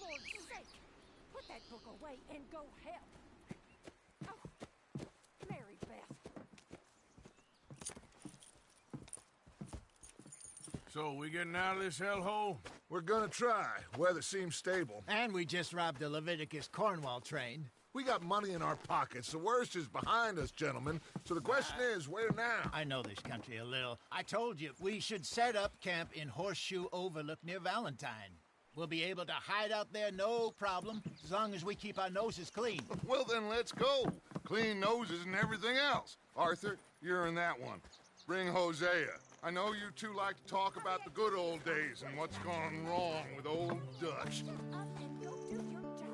Lord's sake! Put that book away and go help! Oh, Mary Beth. So, we getting out of this hellhole? We're gonna try. Weather seems stable. And we just robbed the Leviticus Cornwall train. We got money in our pockets. The worst is behind us, gentlemen. So the question is, where now? I know this country a little. I told you, we should set up camp in Horseshoe Overlook near Valentine. We'll be able to hide out there, no problem, as long as we keep our noses clean. Well, then let's go. Clean noses and everything else. Arthur, you're in that one. Bring Hosea. I know you two like to talk about the good old days and what's gone wrong with old Dutch. Up and go do your job.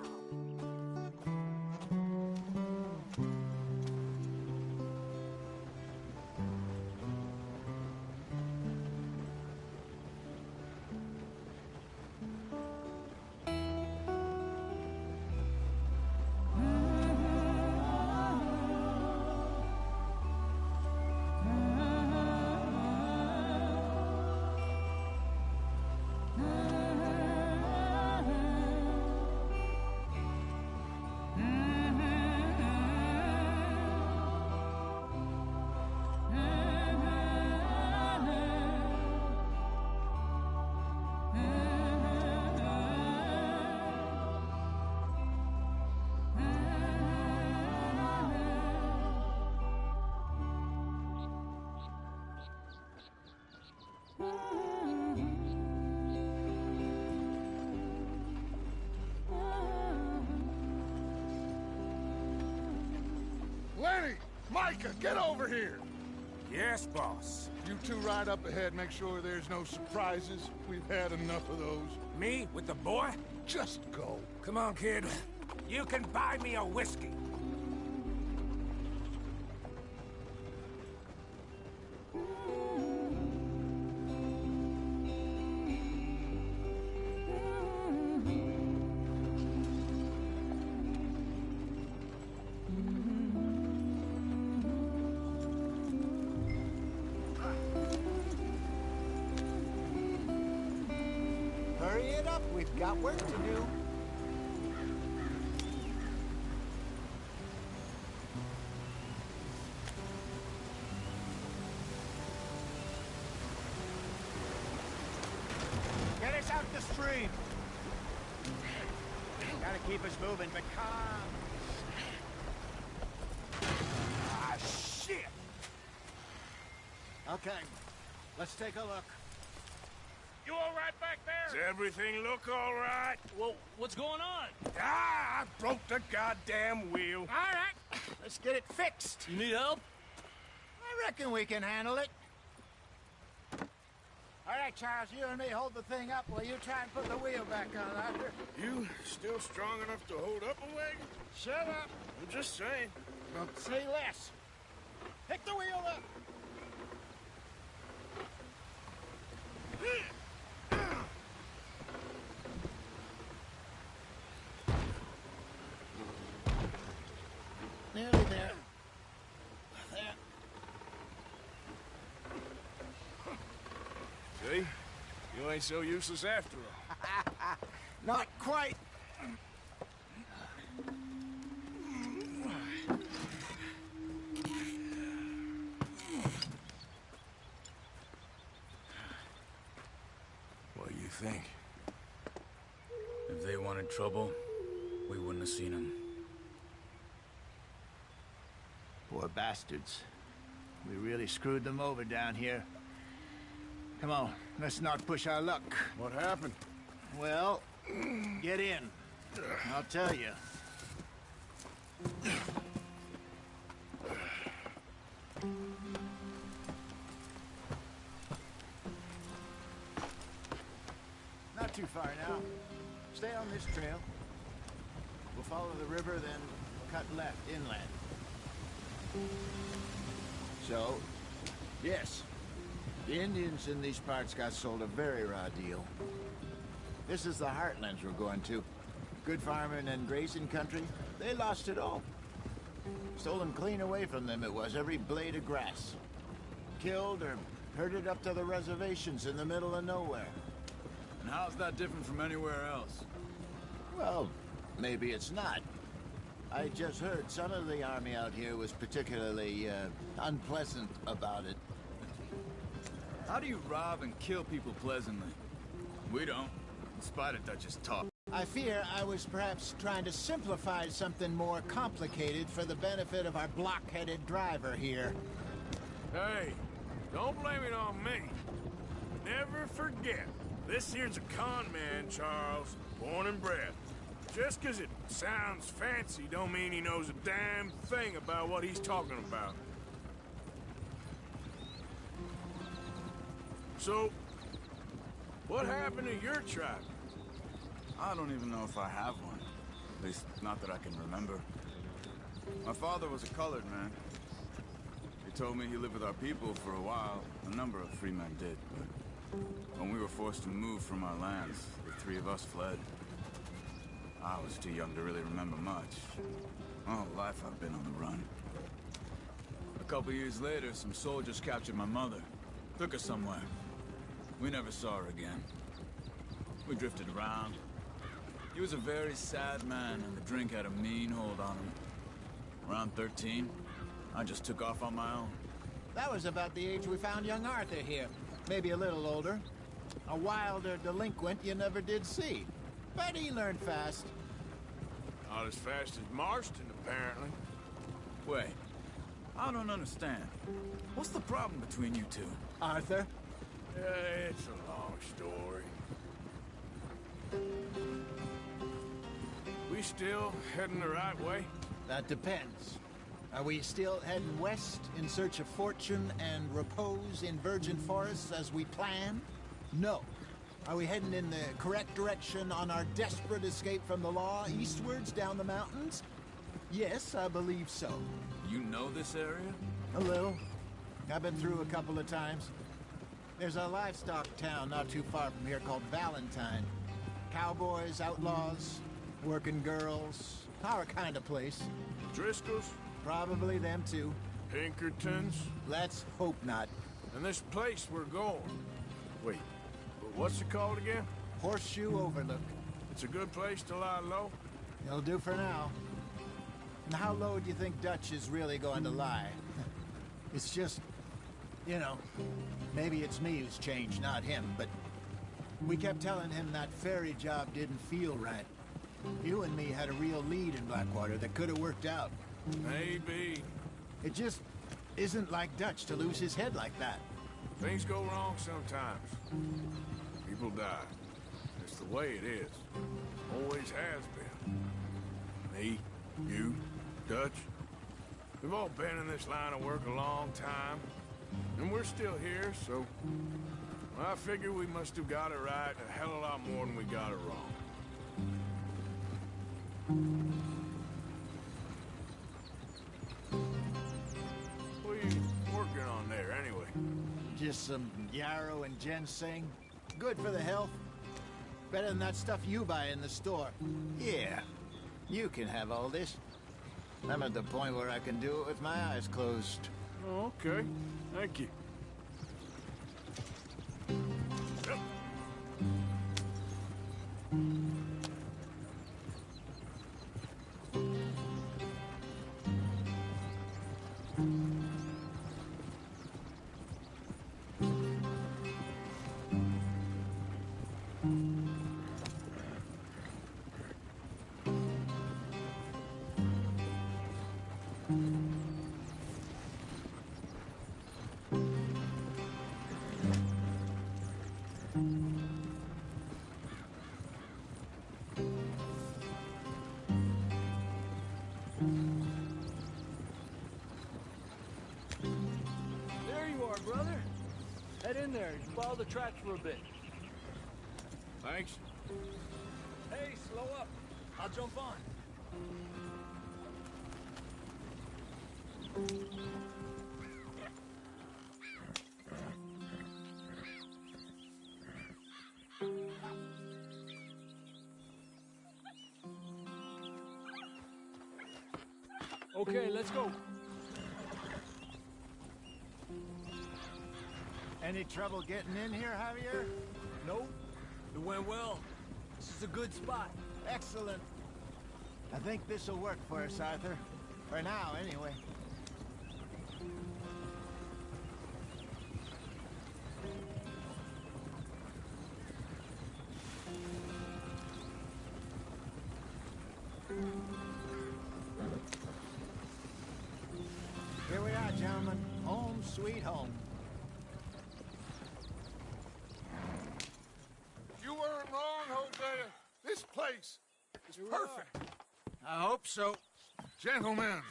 Lenny! Micah, get over here! Yes, boss. You two ride up ahead, make sure there's no surprises. We've had enough of those. Me with the boy? Just go. Come on, kid. You can buy me a whiskey. Hurry it up, we've got work to do. Get us out the stream. Gotta keep us moving, but calm. Ah, shit! Okay, let's take a look. You all right back there? Does everything look all right? Well, what's going on? Ah, I broke the goddamn wheel. All right, let's get it fixed. You need help? I reckon we can handle it. All right, Charles, you and me hold the thing up while you try and put the wheel back on, Arthur. You still strong enough to hold up a wagon? Shut up. I'm just saying. Say less. Pick the wheel up. Nearly there. There. See? You ain't so useless after all. Not quite. What do you think? If they wanted trouble, we wouldn't have seen them. Poor bastards. We really screwed them over down here. Come on, let's not push our luck. What happened? Well, get in. I'll tell you. Not too far now. Stay on this trail. We'll follow the river, then cut left inland. So, yes, the Indians in these parts got sold a very raw deal. This is the heartlands we're going to. Good farming and grazing country, they lost it all. Stolen clean away from them it was, every blade of grass. Killed or herded up to the reservations in the middle of nowhere. And how's that different from anywhere else? Well, maybe it's not. I just heard some of the army out here was particularly, unpleasant about it. How do you rob and kill people pleasantly? We don't, in spite of Dutch's talk. I fear I was perhaps trying to simplify something more complicated for the benefit of our block-headed driver here. Hey, don't blame it on me. Never forget, this here's a con man, Charles, born and bred. Just 'cause it sounds fancy don't mean he knows a damn thing about what he's talking about. So, what happened to your tribe? I don't even know if I have one. At least, not that I can remember. My father was a colored man. He told me he lived with our people for a while. A number of free men did, but when we were forced to move from our lands, the three of us fled. I was too young to really remember much. My whole life I've been on the run. A couple years later, some soldiers captured my mother. Took her somewhere. We never saw her again. We drifted around. He was a very sad man, and the drink had a mean hold on him. Around 13, I just took off on my own. That was about the age we found young Arthur here. Maybe a little older. A wilder delinquent you never did see. But he learned fast. Not as fast as Marston, apparently. Wait, I don't understand. What's the problem between you two? Arthur? It's a long story. We still heading the right way? That depends. Are we still heading west in search of fortune and repose in virgin forests as we planned? No. Are we heading in the correct direction on our desperate escape from the law eastwards down the mountains? Yes, I believe so. You know this area? A little. I've been through a couple of times. There's a livestock town not too far from here called Valentine. Cowboys, outlaws, working girls, our kind of place. Driscoll's? Probably them too. Pinkertons? Let's hope not. And this place we're going. Wait, but what's it called again? Horseshoe Overlook. It's a good place to lie low? It'll do for now. And how low do you think Dutch is really going to lie? It's just, you know, maybe it's me who's changed, not him, but we kept telling him that ferry job didn't feel right. You and me had a real lead in Blackwater that could have worked out. Maybe. It just isn't like Dutch to lose his head like that. Things go wrong sometimes. People die. It's the way it is. Always has been. Me, you, Dutch. We've all been in this line of work a long time. And we're still here, so... I figure we must have got it right a hell of a lot more than we got it wrong. What are you working on there, anyway? Just some yarrow and ginseng. Good for the health. Better than that stuff you buy in the store. Yeah, you can have all this. I'm at the point where I can do it with my eyes closed. Oh, okay. Thank you. Yep. There you are, brother. Head in there. Follow the tracks for a bit. Thanks. Hey, slow up. I'll jump on. Okay, let's go. Any trouble getting in here, Javier? Nope. It went well. This is a good spot. Excellent. I think this'll work for us, Arthur. For now, anyway. Here we are, gentlemen. Home sweet home. You weren't wrong, Hosea. This place is perfect. I hope so. Gentlemen,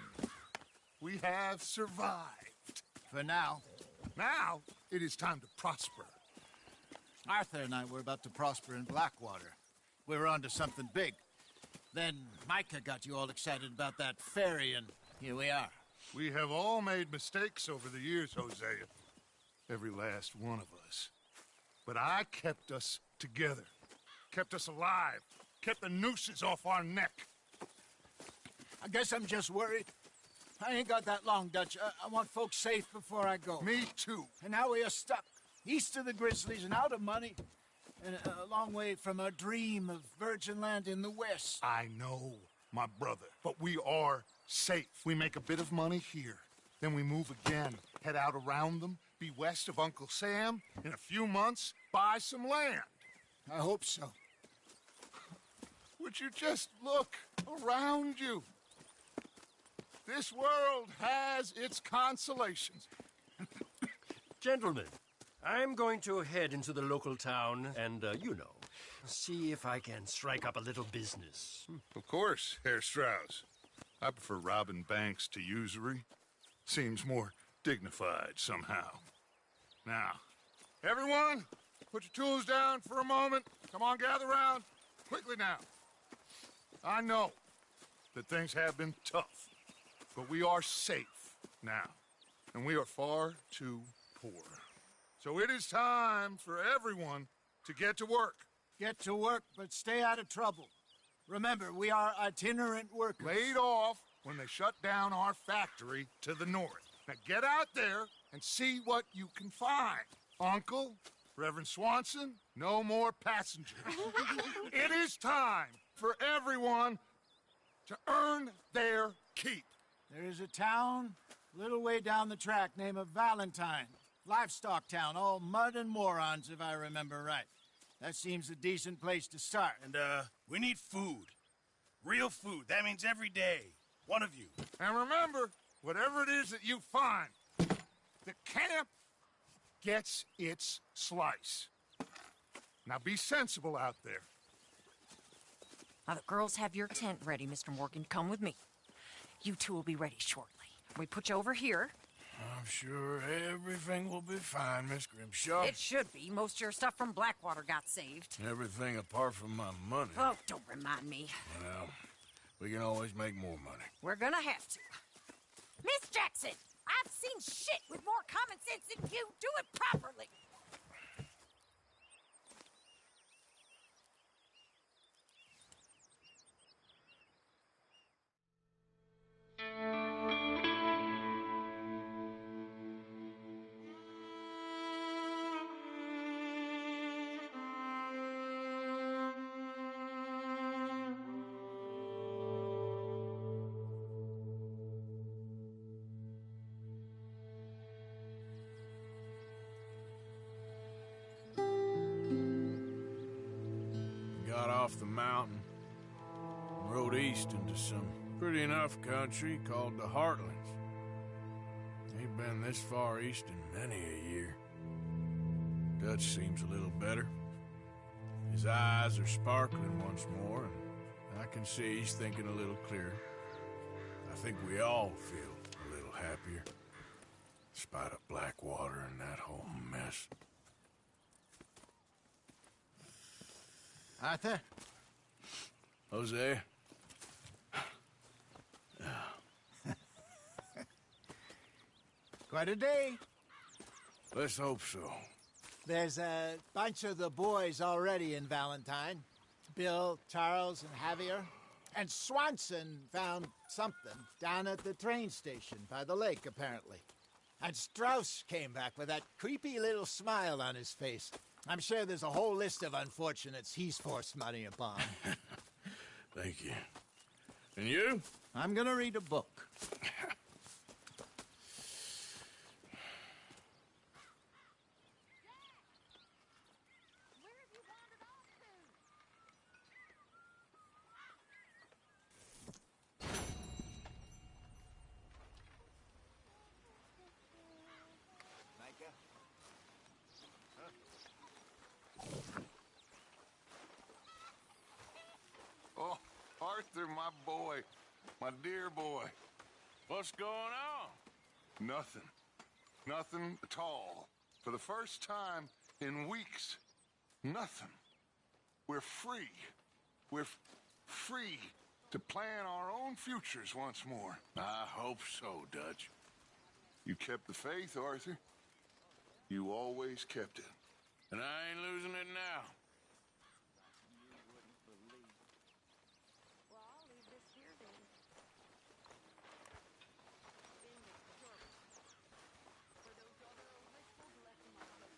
we have survived. For now. Now, it is time to prosper. Arthur and I were about to prosper in Blackwater. We were onto something big. Then Micah got you all excited about that ferry, and here we are. We have all made mistakes over the years, Hosea. Every last one of us. But I kept us together. Kept us alive. Kept the nooses off our neck. I guess I'm just worried. I ain't got that long, Dutch. I want folks safe before I go. Me too. And now we are stuck. East of the Grizzlies and out of money. And a long way from our dream of virgin land in the west. I know, my brother. But we are safe. We make a bit of money here. Then we move again. Head out around them. Be west of Uncle Sam. In a few months, buy some land. I hope so. Would you just look around you? This world has its consolations. Gentlemen, I'm going to head into the local town and, see if I can strike up a little business. Of course, Herr Strauss. I prefer robbing banks to usury. Seems more dignified somehow. Now, everyone, put your tools down for a moment. Come on, gather round. Quickly now. I know that things have been tough, but we are safe now, and we are far too poor. So it is time for everyone to get to work. Get to work, but stay out of trouble. Remember, we are itinerant workers. Laid off when they shut down our factory to the north. Now get out there and see what you can find. Uncle, Reverend Swanson, no more passengers. It is time for everyone to earn their keep. There is a town a little way down the track named Valentine. Livestock town, all mud and morons, if I remember right. That seems a decent place to start. And, we need food. Real food. That means every day. One of you. And remember, whatever it is that you find, the camp gets its slice. Now be sensible out there. Now, the girls have your tent ready, Mr. Morgan. Come with me. You two will be ready shortly. We put you over here. I'm sure everything will be fine, Miss Grimshaw. It should be. Most of your stuff from Blackwater got saved. Everything apart from my money. Oh, don't remind me. Well, we can always make more money. We're gonna have to. Miss Jackson, I've seen shit with more common sense than you. Do it properly. Got off the mountain and rode east into some pretty enough country called the Heartlands. Ain't been this far east in many a year. Dutch seems a little better. His eyes are sparkling once more, and I can see he's thinking a little clearer. I think we all feel a little happier, in spite of Blackwater and that whole mess. Arthur? Jose? Quite a day. Let's hope so. There's a bunch of the boys already in Valentine. Bill, Charles, and Javier. And Swanson found something down at the train station by the lake, apparently. And Strauss came back with that creepy little smile on his face. I'm sure there's a whole list of unfortunates he's forced money upon. Thank you. And you? I'm gonna read a book. Oh, Arthur, my boy. My dear boy. What's going on? Nothing. Nothing at all. For the first time in weeks, nothing. We're free. We're free to plan our own futures once more. I hope so, Dutch. You kept the faith, Arthur. You always kept it. And I ain't losing it now. Well, I'll leave this here then. For those other O'Driscolls left in my place.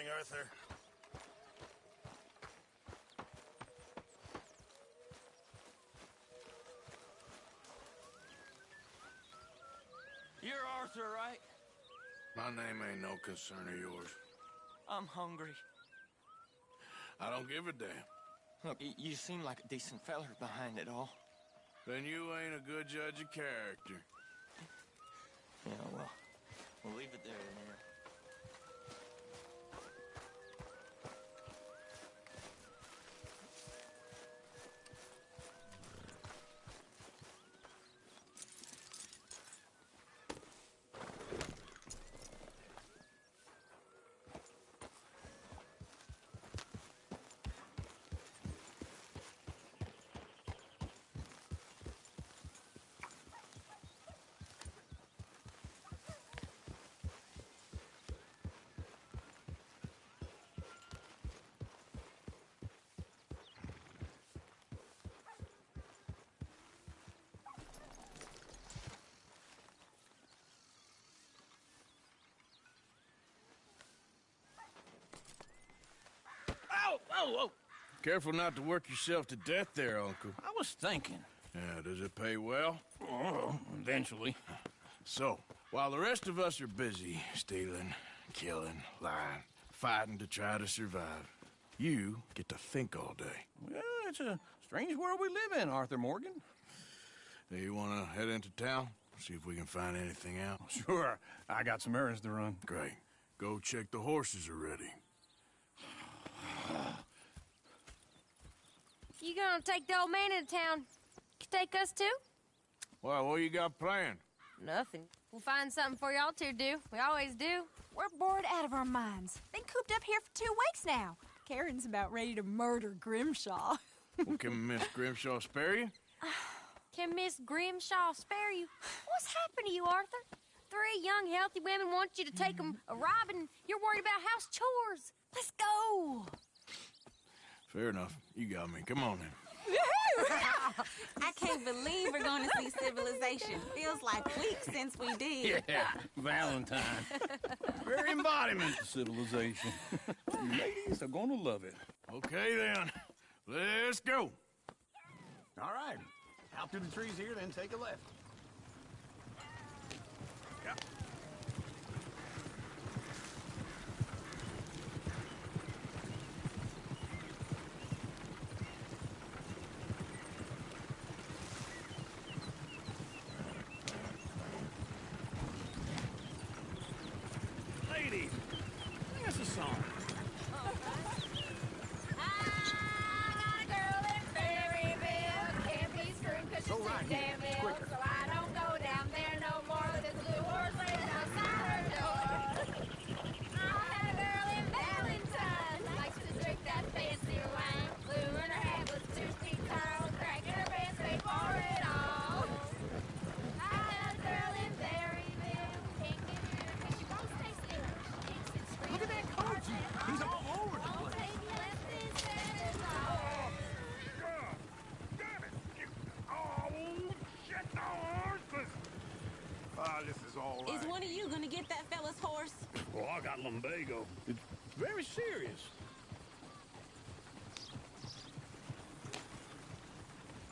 morning, Arthur. You're Arthur, right? My name ain't no concern of yours. I'm hungry. I don't give a damn. Look, you seem like a decent feller behind it all. Then you ain't a good judge of character. Yeah, well, we'll leave it there then. Oh! Careful not to work yourself to death there, Uncle. I was thinking. Yeah, does it pay well? Oh, eventually. So, while the rest of us are busy stealing, killing, lying, fighting to try to survive, you get to think all day. Well, it's a strange world we live in, Arthur Morgan. Do you want to head into town? See if we can find anything out? Sure. I got some errands to run. Great. Go check the horses are ready. You gonna take the old man into town? Take us too? Well, what you got planned? Nothing. We'll find something for y'all to do. We always do. We're bored out of our minds. Been cooped up here for 2 weeks now. Karen's about ready to murder Grimshaw. Well, can Miss Grimshaw spare you? Can Miss Grimshaw spare you? What's happened to you, Arthur? 3 young, healthy women want you to take them a robbing. You're worried about house chores. Let's go. Fair enough. You got me. Come on then. I can't believe we're going to see civilization. Feels like weeks since we did. Yeah, Valentine. Very embodiment of civilization. You ladies are gonna love it. Okay then. Let's go. All right. Out through the trees here, then take a left. Yep. Ladies, sing us a song. So right here. It's quicker. So I don't go down there no more with this blue horse laying outside her door. I had a girl in Valentine, likes to drink that fancy wine. Blue in her head was 2 feet tall, cracking her pants paid for it all. I had a girl in Berryville, can't get her because she won't stay still. She kicks and screams. Look at that coach. He's all over the place. This is all right. Is one of you going to get that fella's horse? Well, I got lumbago. It's very serious.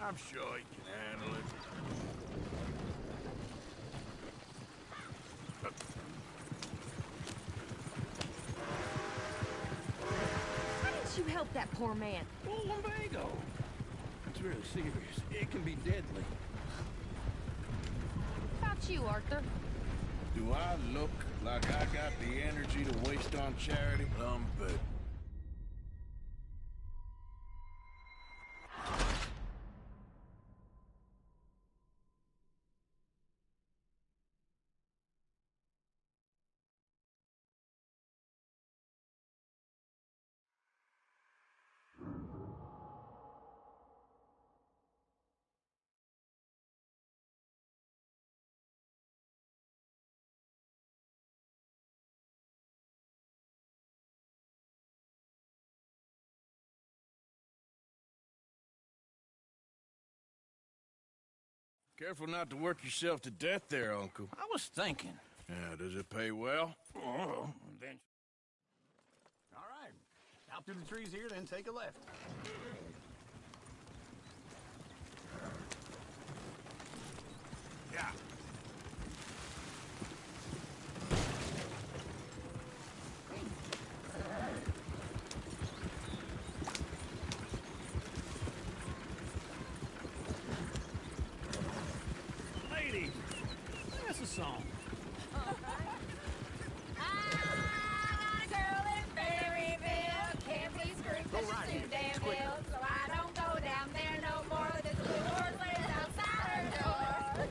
I'm sure he can handle it. Why didn't you help that poor man? Well, lumbago. It's really serious. It can be deadly. How about you, Arthur? Do I look like I got the energy to waste on charity? But careful not to work yourself to death there, Uncle. I was thinking. Yeah, does it pay well? Oh, eventually. Chop through the trees here, then take a left. Yeah. Lady, that's a song. I got a girl in Berryville. Can't be screwed 'cause she's too damn ill. So I don't go down there no more. This blue horse lays outside her door.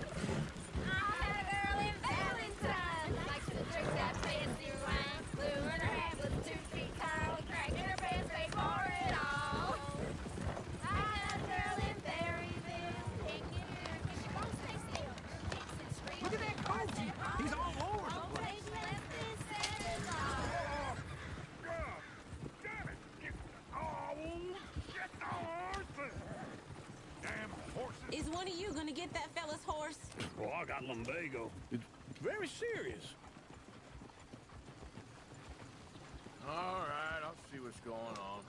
I had a girl in Valentine. Likes to drink that fancy wine. Blue in her hat was 2 feet tall. Crack in her pants, paid for it all. I had a girl in Berryville. Can't get her 'cause she won't stay still. Kicks and screams. Look at that Gongzo. He's all over the place. Is one of you gonna get that fella's horse? Oh, I got lumbago. It's very serious. All right, I'll see what's going on.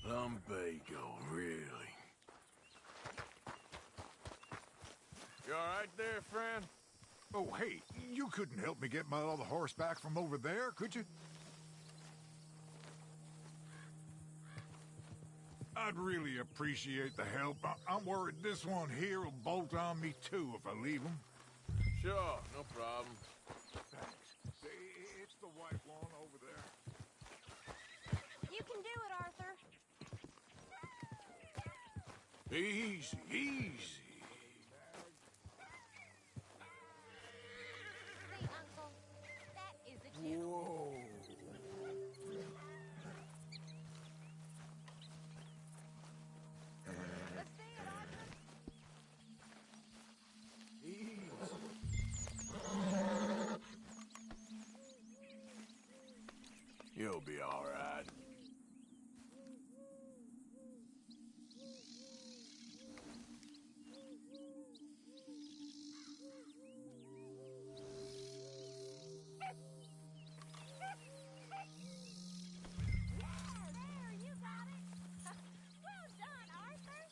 Lumbago, really? You all right there, friend? Oh, hey, you couldn't help me get my other horse back from over there, could you? I'd really appreciate the help. I'm worried this one here will bolt on me, too, if I leave him. Sure, no problem. Thanks. It's the white one over there. You can do it, Arthur. Easy, easy. See, Uncle, that is a gentleman. Whoa. Let's see it, Arthur. You'll be all right. There, you got it. Well done, Arthur.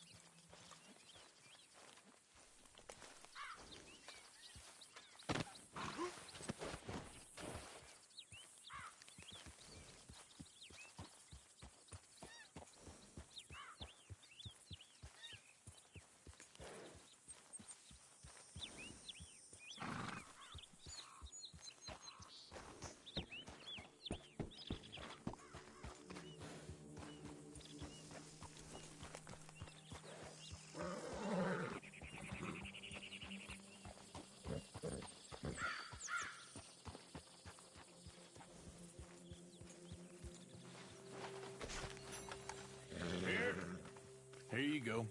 Here you go.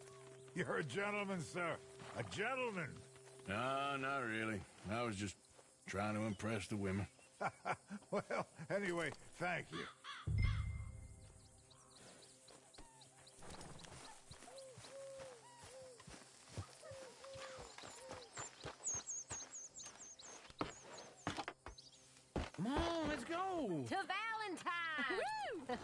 You're a gentleman, sir. A gentleman. No, not really. I was just trying to impress the women. Well, anyway, thank you. Come on, let's go. To Valentine!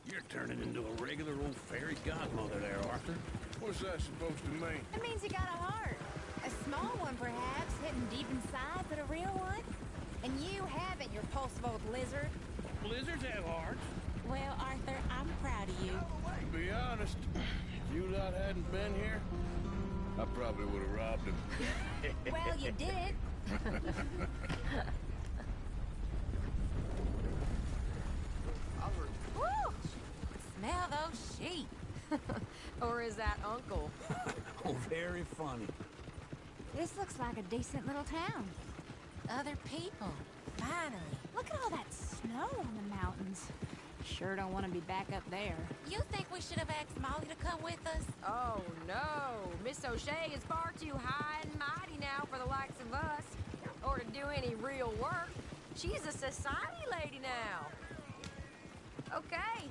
You're turning into a regular old fairy godmother there, Arthur. What's that supposed to mean? It means you got a heart. A small one, perhaps, hidden deep inside, but a real one. And you haven't, you repulsive old lizard. Blizzards have hearts. Well, Arthur, I'm proud of you. To be honest, if you lot hadn't been here, I probably would have robbed him. Well, you did. Woo! Smell those sheep. Or is that Uncle? Oh, very funny. This looks like a decent little town. Other people. Finally. Look at all that snow on the mountains. Sure don't want to be back up there. You think we should have asked Molly to come with us? Oh, no. Miss O'Shea is far too high and mighty now for the likes of us. Or to do any real work. She's a society lady now. Okay.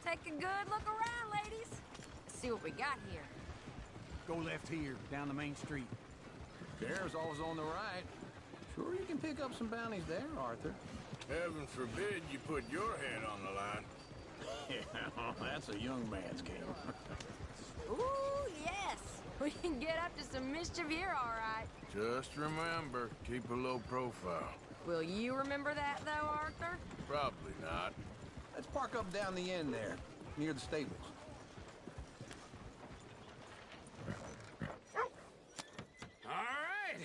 Take a good look around, ladies. See what we got here. Go left here, down the main street. Sheriff's always on the right. Sure you can pick up some bounties there, Arthur. Heaven forbid you put your head on the line. Yeah, that's a young man's game. Ooh, yes. We can get up to some mischief here, all right. Just remember, keep a low profile. Will you remember that, though, Arthur? Probably not. Let's park up down the end there, near the stables. All right.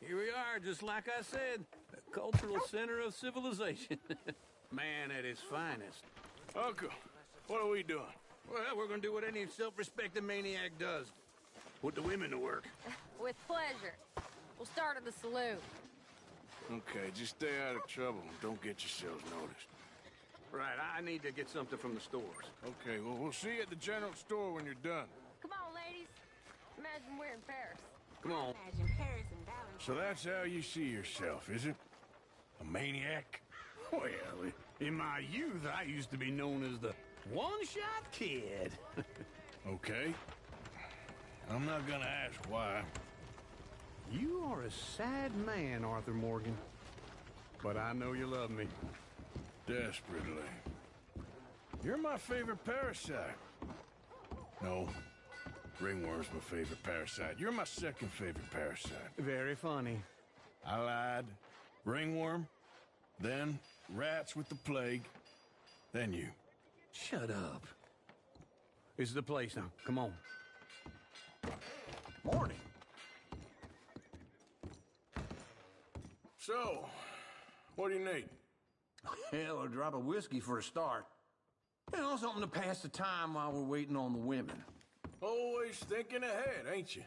Here we are, just like I said. The cultural center of civilization. Man at his finest. Uncle, what are we doing? Well, we're gonna do what any self-respecting maniac does. Put the women to work. With pleasure. We'll start at the saloon. Okay, just stay out of trouble and don't get yourselves noticed. Right, I need to get something from the stores. Okay, well, we'll see you at the general store when you're done. Come on, ladies. Imagine we're in Paris. Come on. Imagine Paris and Valentine. So that's how you see yourself, is it? A maniac? Well, in my youth, I used to be known as the one-shot kid. Okay. I'm not gonna ask why. You are a sad man, Arthur Morgan. But I know you love me. Desperately. You're my favorite parasite. No. Ringworm's my favorite parasite. You're my second favorite parasite. Very funny. I lied. Ringworm, then rats with the plague, then you. Shut up. This is the place now. Come on. Morning. So, what do you need? Hell, a drop of whiskey for a start. You know, something to pass the time while we're waiting on the women. Always thinking ahead, ain't you?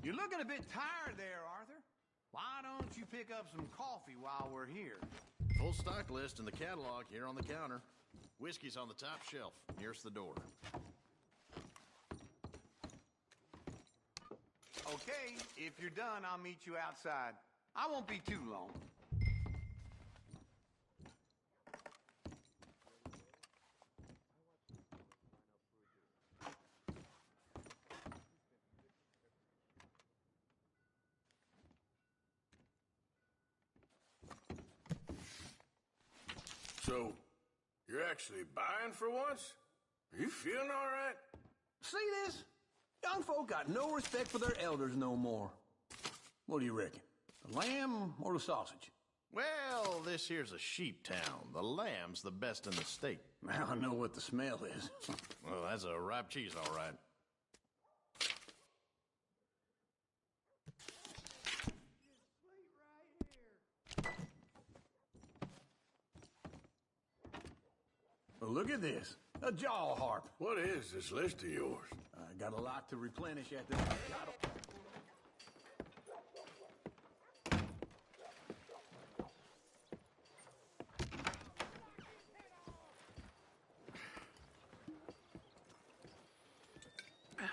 You're looking a bit tired there, Arthur. Why don't you pick up some coffee while we're here? Full stock list in the catalog here on the counter. Whiskey's on the top shelf, nearest the door. Okay, if you're done, I'll meet you outside. I won't be too long. So, you're actually buying for once? Are you feeling all right? See this? Young folk got no respect for their elders no more. What do you reckon? The lamb or the sausage? Well, this here's a sheep town. The lamb's the best in the state. I know what the smell is. Well, that's a ripe cheese, all right. Well, look at this. A jaw harp. What is this list of yours? I got a lot to replenish at the...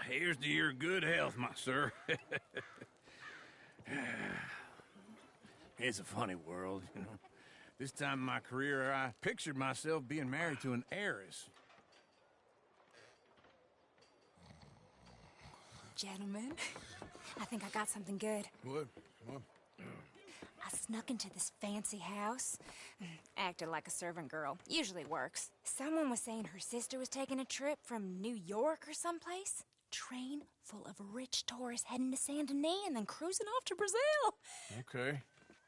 Here's to your good health, my sir. It's a funny world, you know. This time in my career, I pictured myself being married to an heiress. Gentlemen, I think I got something good. What? I snuck into this fancy house, acted like a servant girl. Usually works. Someone was saying her sister was taking a trip from New York or someplace. Train full of rich tourists heading to Saint Denis and then cruising off to Brazil. Okay.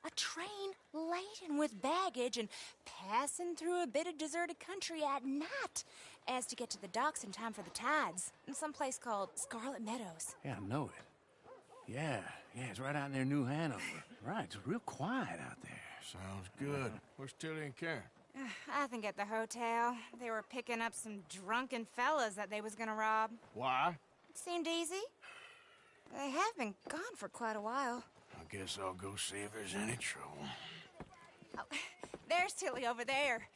A train laden with baggage and passing through a bit of deserted country at night as to get to the docks in time for the tides in some place called Scarlet Meadows. Yeah, I know it. Yeah, it's right out near New Hanover. Right, it's real quiet out there. Sounds good. Where's Tilly and Karen? I think at the hotel. They were picking up some drunken fellas that they was gonna rob. Why? It seemed easy. They have been gone for quite a while. I guess I'll go see if there's any trouble. Oh, there's Tilly over there.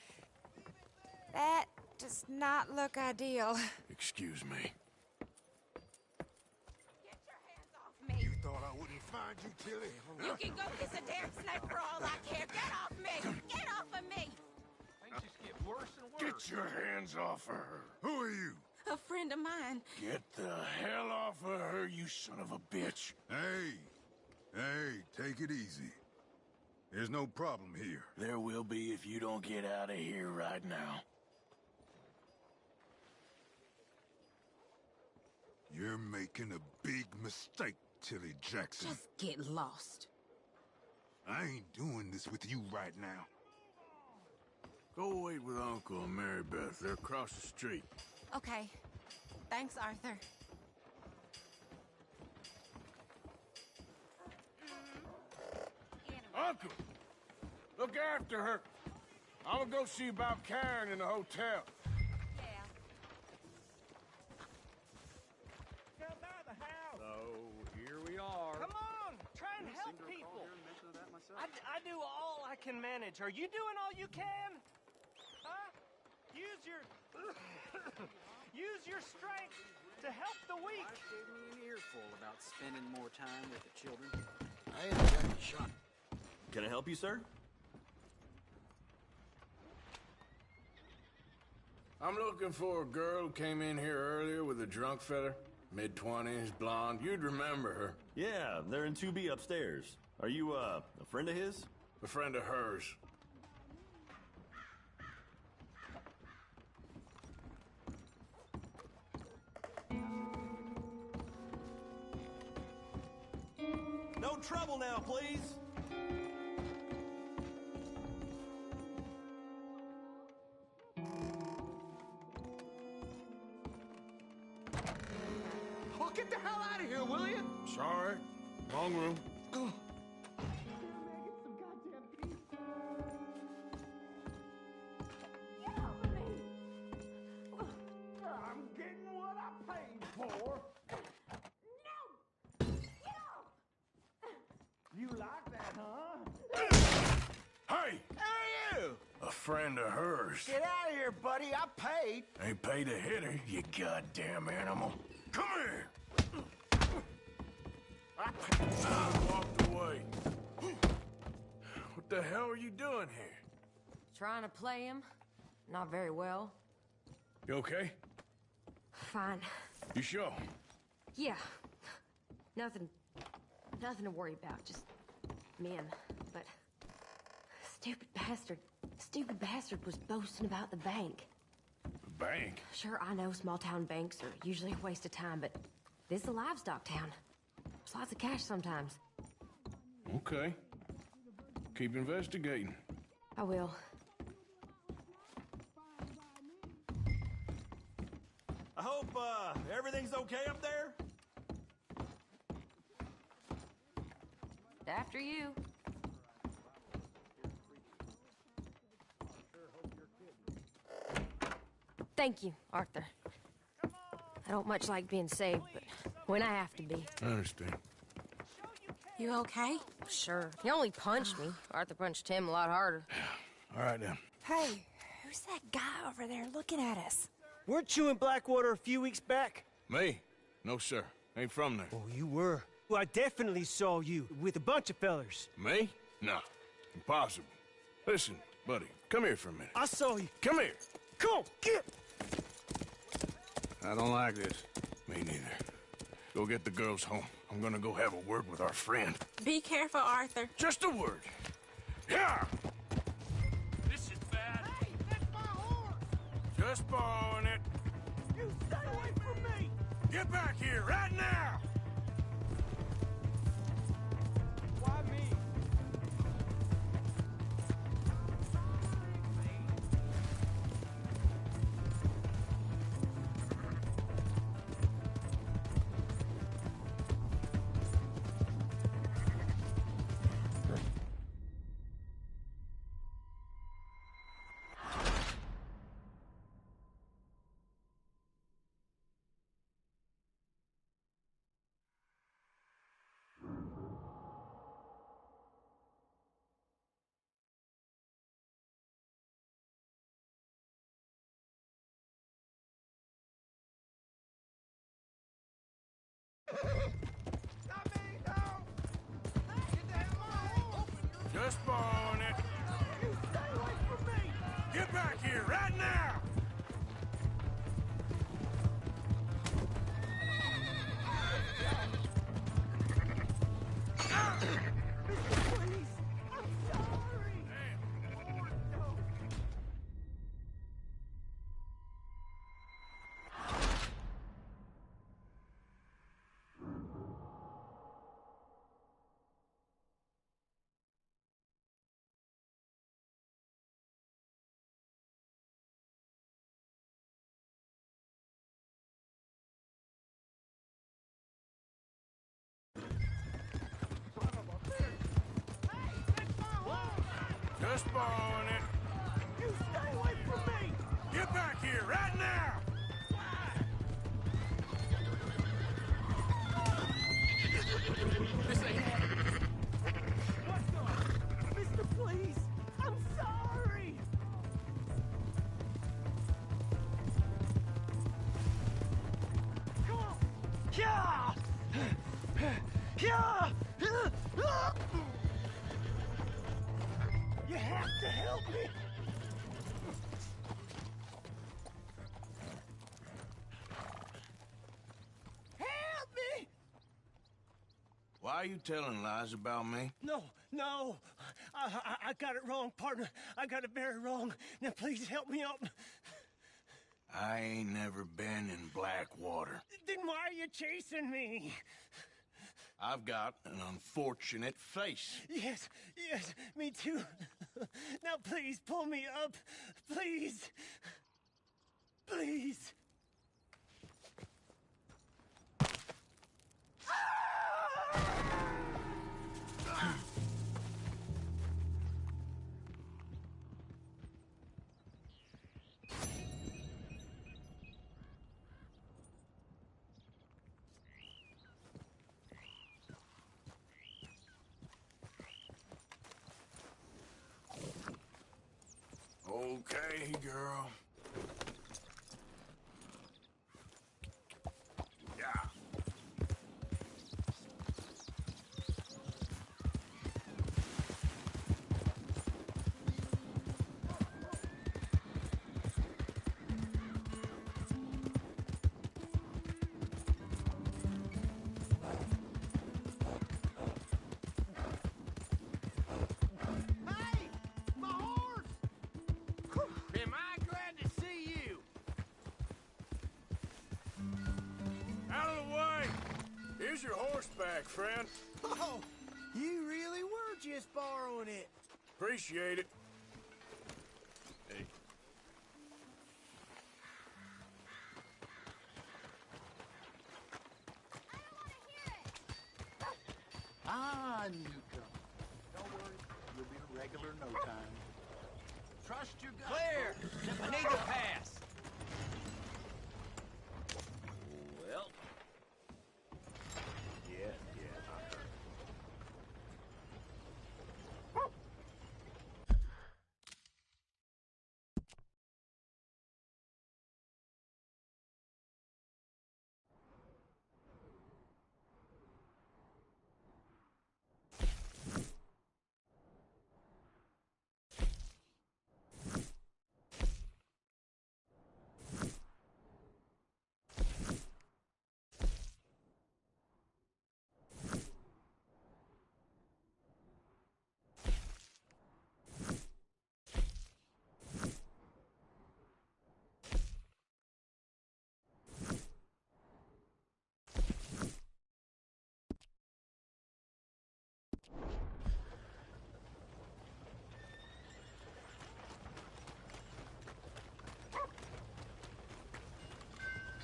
That does not look ideal. Excuse me. Get your hands off me. You thought I wouldn't find you, Tilly? You can go kiss a damn snake for all I care. Get off me. Get off of me. Things just get worse and worse. Get your hands off of her. Who are you? A friend of mine. Get the hell off of her, you son of a bitch. Hey, take it easy. There's no problem here. There will be if you don't get out of here right now. You're making a big mistake, Tilly Jackson. Just get lost. I ain't doing this with you right now. Go wait with Uncle and Mary Beth. They're across the street. Okay. Thanks, Arthur. Uncle! Look after her. I'm gonna go see about Karen in the hotel. Yeah. Come by the house. So, here we are. Come on, try and help people. I do all I can manage. Are you doing all you can? Huh? Use your use your strength to help the weak. Wife gave me an earful about spending more time with the children. I ain't got a shot. Can I help you, sir? I'm looking for a girl who came in here earlier with a drunk fella. Mid-20s, blonde. You'd remember her. Yeah, they're in 2B upstairs. Are you, a friend of his? A friend of hers. No trouble now, please. Well, get the hell out of here, will you? Sorry. Wrong room. I'm getting what I paid for. You like that, huh? Hey! Hey, you! A friend of hers. Get out of here, buddy. I paid. Ain't paid to hit her, you goddamn animal. Come here! I walked away. What the hell are you doing here? Trying to play him. Not very well. You okay? Fine. You sure? Yeah. Nothing to worry about. Just men. But stupid bastard was boasting about the bank. The bank? Sure, I know small town banks are usually a waste of time, but this is a livestock town. There's lots of cash sometimes. Okay. Keep investigating. I will. I hope, everything's okay up there? After you. Thank you, Arthur. I don't much like being saved, but when I have to be. I understand. You okay? Sure. He only punched me. Arthur punched him a lot harder. All right, then. Hey, who's that guy over there looking at us? Weren't you in Blackwater a few weeks back? Me? No, sir. Ain't from there. Oh, you were. Well, I definitely saw you with a bunch of fellers. Me? No. Impossible. Listen, buddy, come here for a minute. I saw you. Come here. Come on, get! I don't like this. Me neither. Go get the girls home. I'm gonna go have a word with our friend. Be careful, Arthur. Just a word. Yeah! This is bad. Hey, that's my horse! Just borrowing it. You stay away from me! Get back here right now! Why me? Just borrowing it. You stay away from me! Get back here right now! Please, I'm sorry. Just borrowing it. You stay away from me! Get back here, right now! This ain't happening. What's going on? Mister, please! I'm sorry! Come on! Yeah! Yeah! You have to help me! Help me! Why are you telling lies about me? No, no. I got it wrong, partner. I got it very wrong. Now, please help me up. I ain't never been in Blackwater. Then why are you chasing me? I've got an unfortunate face. Yes, yes, me too. Now, please pull me up. Please. Please. Okay, girl. Yeah. Hey! My horse! Am I glad to see you? Out of the way! Here's your horseback, friend. Oh, you really were just borrowing it. Appreciate it. Hey. Ah, newcomer. Don't worry, you'll be a regular in no time. Trust your gut. Clear! I need to pass. Well. Yeah, I heard.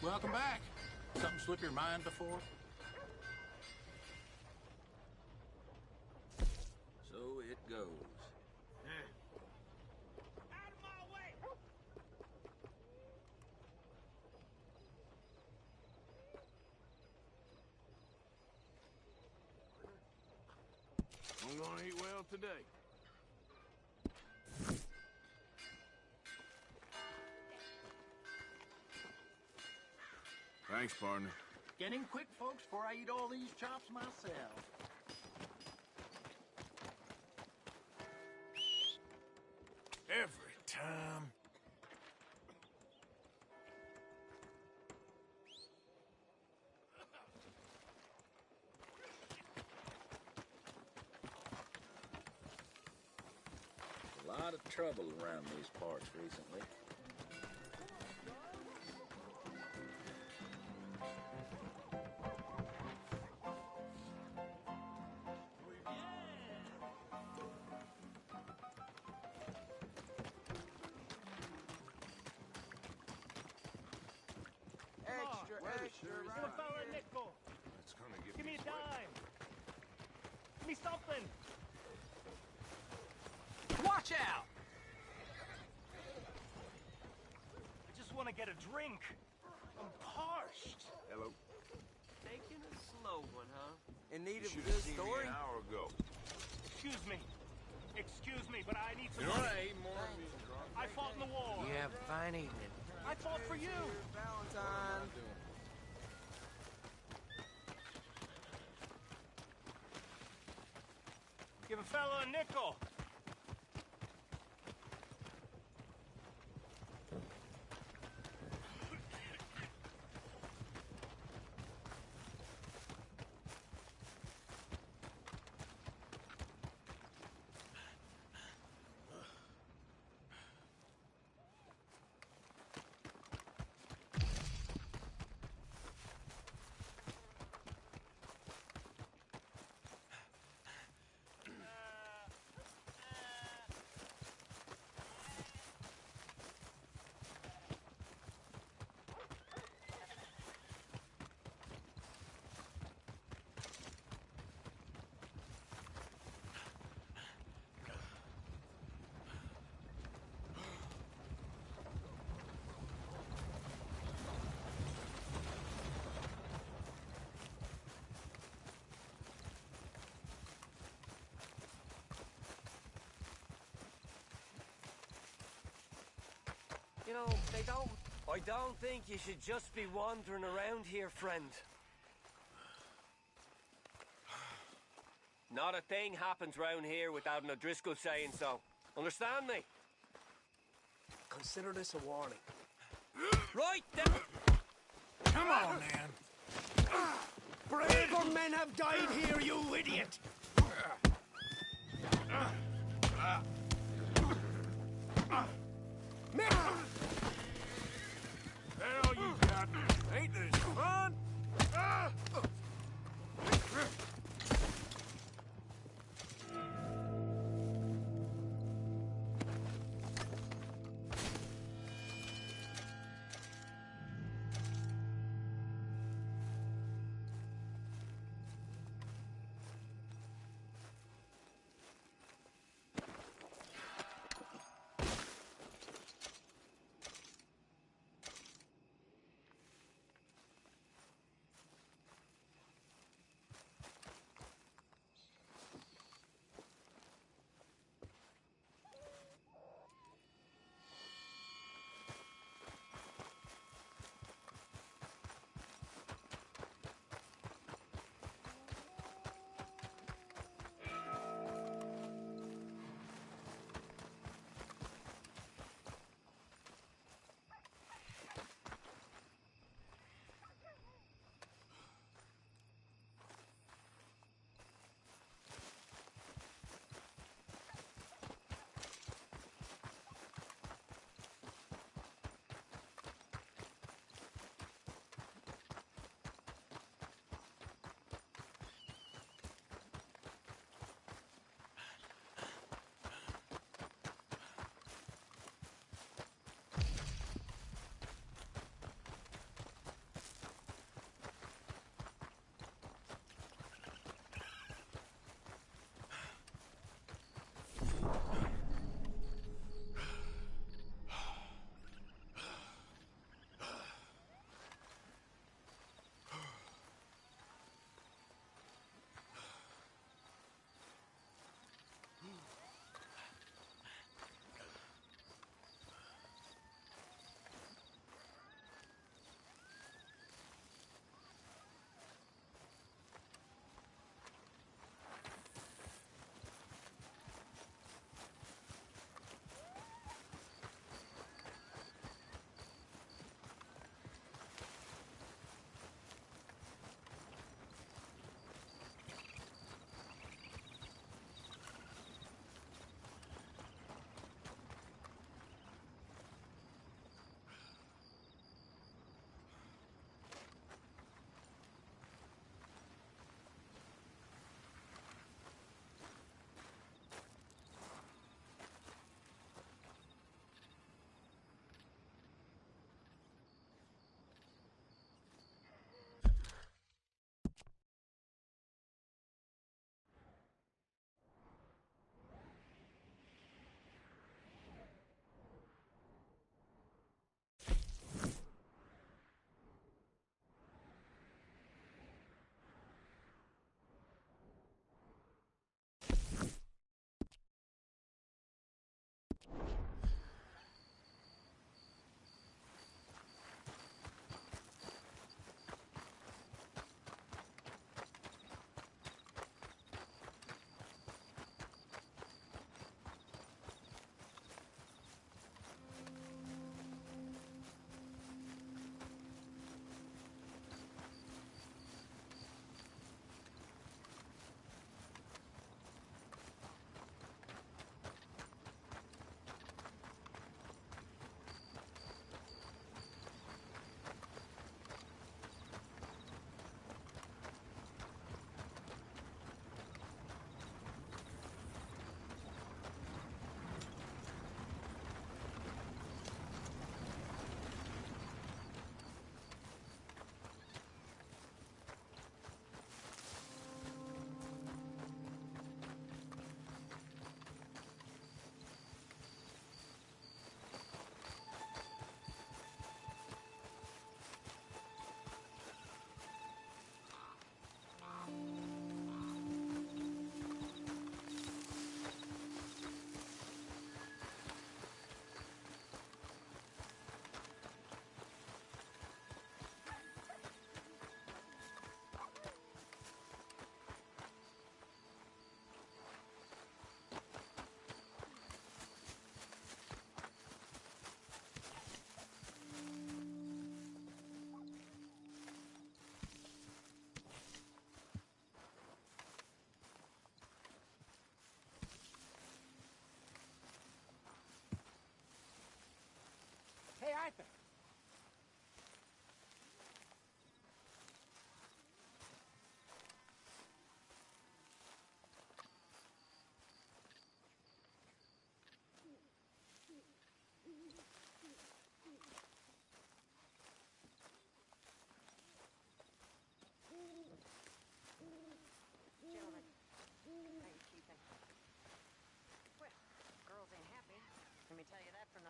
Welcome back. Something slip your mind before? So it goes. Out of my way! I'm gonna eat well today. Thanks, partner. Getting quick, folks, before I eat all these chops myself. Every time. A lot of trouble around these parts recently. Give a fella a nickel. It's gonna Give me a dime. Give me something. Watch Watch out! I just want to get a drink. I'm parched. Hello. Taking a slow one, huh? In need You of a should good have seen story? me an hour ago. Excuse me. Excuse me, but I need some You know what I money. hate more than being drunk? I fought in the war. You have a fine evening. I fought for you. Valentine. Give a fellow a nickel. You know, I don't think you should just be wandering around here, friend. Not a thing happens round here without an O'Driscoll saying so. Understand me? Consider this a warning. Right then! Come on, man. Braver men have died here, you idiot! Hell you got? Ain't this fun?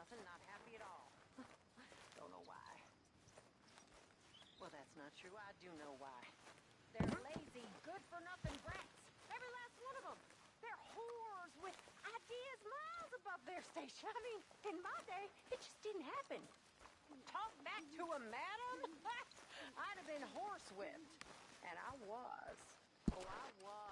nothing, not happy at all. Don't know why. Well, that's not true. I do know why. They're lazy, good-for-nothing brats. Every last one of them. They're whores with ideas miles above their station. I mean, in my day, it just didn't happen. Talk back to a madam? I'd have been horsewhipped. And I was. Oh, I was.